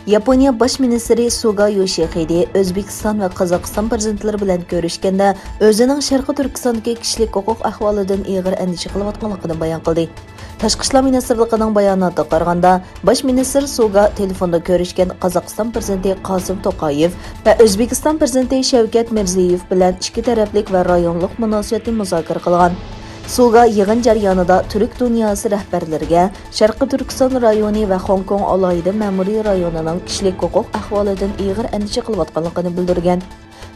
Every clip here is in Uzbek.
Yaponiya baş ministri Suga O'zbekiston va Qozog'iston prezidentlari bilan ko'rishganda o'zining Sharqi Turkistondagi kishilik huquq ahvolidan ig'ir andisha qilayotganligini bayon qildi. Tashqi ishlar ministrligining bayonotiga qaraganda, bosh ministr Suga telefonda ko'rishgan Qozog'iston prezidenti Qosim To'qayev va O'zbekiston prezidenti Shavkat Mirziyoyev bilan ikki taraflik va rayonlik munosabatni muzokara qilgan. Suga yig'in jarayonida Turk dunyosi rahbarlariga Sharqi Turkiston rayoni va Hong Kong alohida ma'muriy rayonining kishilik huquq ahvolidan ig'ir andisha qilayotganligini bildirgan.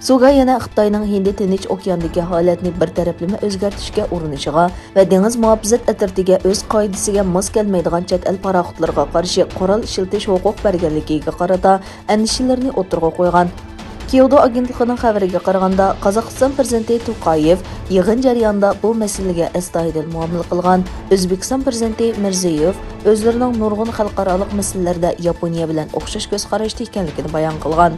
Suga yana Xitoyning Hindi Tinch okeanidagi holatni bir taraflama o'zgartirishga urinishiga va dengiz muhofazat atritiga o'z qoidasiga mos kelmaydigan chet el paraxodlarga qarshi qurol ishiltish huquq berganligiga qarata andishalarni o'ttirg'a qo'ygan. Kyoto agentligining xabariga qaraganda, Qozog'iston prezidenti To'qayev yig'in jarayonida bu masalaga astoydil muomala qilgan. O'zbekiston prezidenti Mirziyoyev o'zlarining nurg'un xalqaro masalalarda Yaponiya bilan o'xshash ko'z qarashda ekanligini bayon qilgan.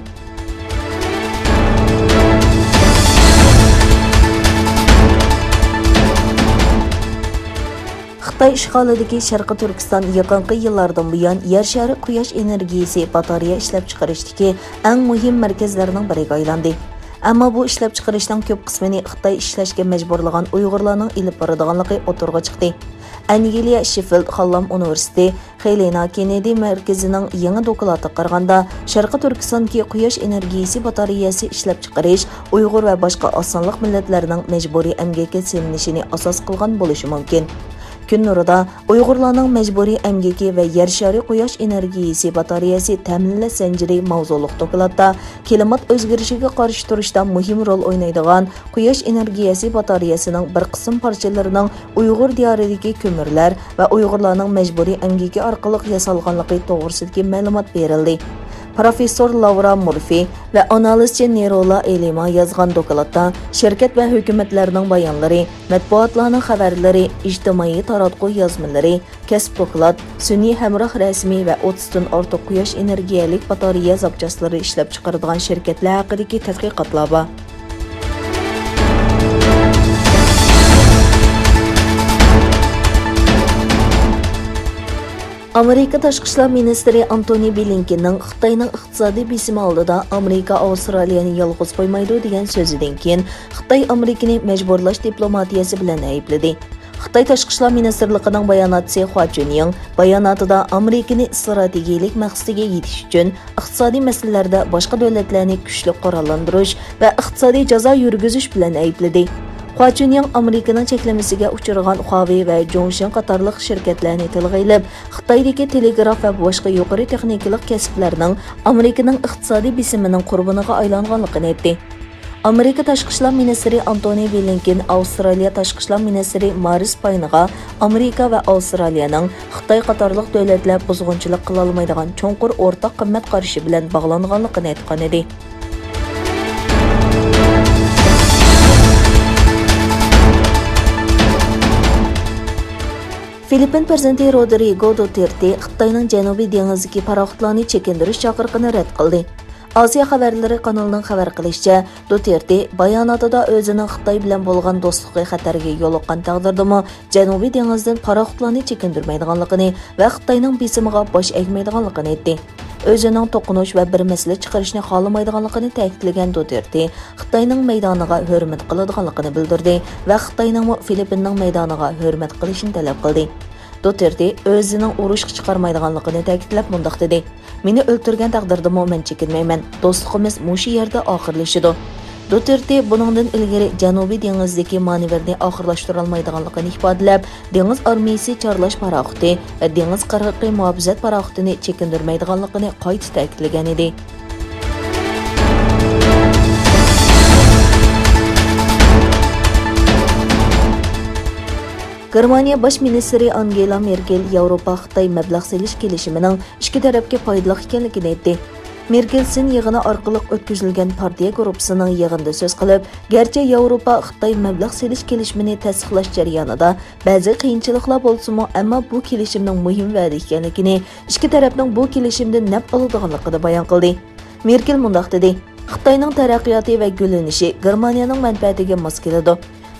Xitoy ishg'olidagi Sharqi Turkiston yaqinqi yillardan buyon yərşarı quyosh energiyasi batareya ishlab-chiqarishdagi eng muhim markazlarning biriga aylandi. Ammo bu ishlab-chiqarishning ko'p qismini Xitoy ishlashga majburlagan Uyg'urlarning ilib boradiganligi o'ttirg'a chiqdi. Әнигелия Sheffield Hallam Universiteti Helena Kennedy markazining yangi doklatiga qaraganda, Sharqi Turkistondagi quyosh energiyasi batareyasi ishlab chiqarish Uyg'ur va boshqa osonliq millatlarining majburiy əmgikə silinishini asos qilgan bo'lishi mumkin. Kun nurida Uyg'urlarning majburiy əmgiki va yərşarı quyosh energiyasi batareyasi ta'minlash zanjiri mavzuliq dokladda klimat o'zgarishiga qarshi turishda muhim rol o'ynaydigan quyosh energiyasi batareyasining bir qism parchalarining Uyg'ur diyoridagi ko'mirlar va Uyg'urlarning majburiy əmgiki orqali yasalganligi to'g'risidagi ma'lumot berildi. Professor Laura Murphy va analizchi Nerola Elima yozgan dokladda shirkat va hukumatlarning bayonlari, matbuotlarning xabarlari, ijtimoiy taratquv yozmalari, kasb doklad, sun'iy hamroh rasmiy va 30 dan ortiq quyosh energiyalik batareya zapchastlari ishlab chiqaradigan shirkatlar haqidagi tadqiqotlar bor. Amerika Tashqi ishlar ministri bىلەننىڭ Xitoyning iqtisodiy besimi oldida Amerika Avstraliyani yolg'iz qo'ymaydi degan so'zidan keyin Xitoy ئەمگىكىنى mەجبۇرلاش diplomatiyasi bilan ئەيىبلىدى. Xitoy Tashqi ishlar ministrligining bayonotchisi bayonotida ئەمگىكىنى strategik maqsadiga yetish uchun iqtisodiy masalalarda boshqa davlatlarni kuchli qoralandirish va iqtisodiy jazo yurgizish bilan aybladi. Huachunyang Amerikaning cheklamasiga uchragan Huawei va Zhongshan qatorliq shirkatlarni tilga ilib, Xitoydagi telegraf va boshqa yuqori texnikalik kasblarning Amerikaning iqtisodiy bisimining qurboniga aylanganligini aytdi. Amerika Tashqi ishlar ministri Bિલەن Avstraliya Tashqi ishlar ministri Maris Payne'ga Amerika va Avstraliyaning Xitoy qatorliq davlatlar buzg'unchilik qilolmaydigan cho'nqur o'rtaq qimmat qarashi bilan bog'langanligini aytgan edi. Filippin prezidenti Rodrigo Duterte Xitoyning Janubiy dengizdagi paraxodlarni chekindirish chaqiriqini rad qildi. Osiyo xabarlari kanalining xabar qilishicha, Duterte bayonotida o'zining Xitoy bilan bo'lgan do'stlik xatarga yo'liqqan taqdirdami Janubiy dengizdan paraxodlarni chekindirmaydiganligini va Xitoyning besimiga bosh egmaydiganligini aytdi. O'zining to'qinish va bir masala chiqarishni xohlamaydiganligini ta'kidlagan Duterte Xitoyning maydoniga hurmat qiladiganligini bildirdi va Xitoyning Filippinning maydoniga hurmat qilishini talab qildi. Duterte o'zining urushga chiqarmaydiganligini ta'kidlab mundaq dedi: "Meni o'ltirgan taqdirda men chekinmayman. Do'stligimiz mushu yerda oxirlashadi." Duterte buningdan ilgari Janubiy dengizdagi manevrni oxirlashtira olmaydiganligini ifodalab, dengiz armiyasi chorlash paraxodi va dengiz qirg'oqi muhofazat paraxodini chekindirmaydiganligini qayta ta'kidlagan edi. Germaniya bosh ministri Angela Merkel Yevropa Xitoy mablag' selish kelishimining ikki tarafga foydali ekanligini aytdi. Merkel yig'ini orqaliq o'tkazilgan partiya guruhining yig'inida so'z qilib, garchi Yevropa Xitoy mablag' selish kelishimini tasdiqlash jarayonida ba'zi qiyinchiliklar bo'lsa-mu, ammo bu kelishimning muhim va'da ekanligini, ikki tarafning bu kelishimdan naf oladiganligini bayon qildi. Merkel mundaq dedi: "Xitoyning taraqqiyoti va gullanishi Germaniyaning manfaatiga mos keladi.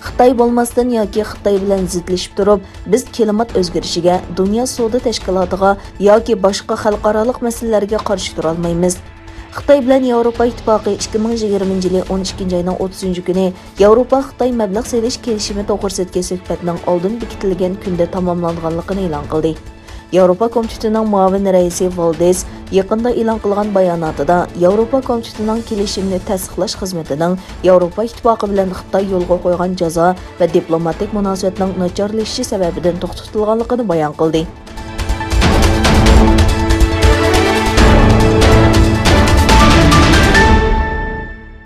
Xitoy bo'lmasdan yoki Xitoy bilan zidlashib turib, biz klimat o'zgarishiga, dunyo savdo tashkilotiga yoki boshqa xalqaro masalalarga qarshi tura olmaymiz. Xitoy bilan Yevropa ittifoqi 2020 yil 12 oyning 30 kuni Yevropa Xitoy mablag' selish kelishimi to'g'risidagi suhbatning oldin bekitilgan kunda tamomlanganligini e'lon qildi. Yevropa komitetining muavin raisi Valdes yaqinda e'lon qilgan bayonotida Yevropa komitetining kelishimni tasdiqlash xizmatining Yevropa ittifoqi bilan Xitoy yo'lga qo'ygan jazo va diplomatik munosabatning nacharlashishi sababidan to'xtatilganligini bayon qildi.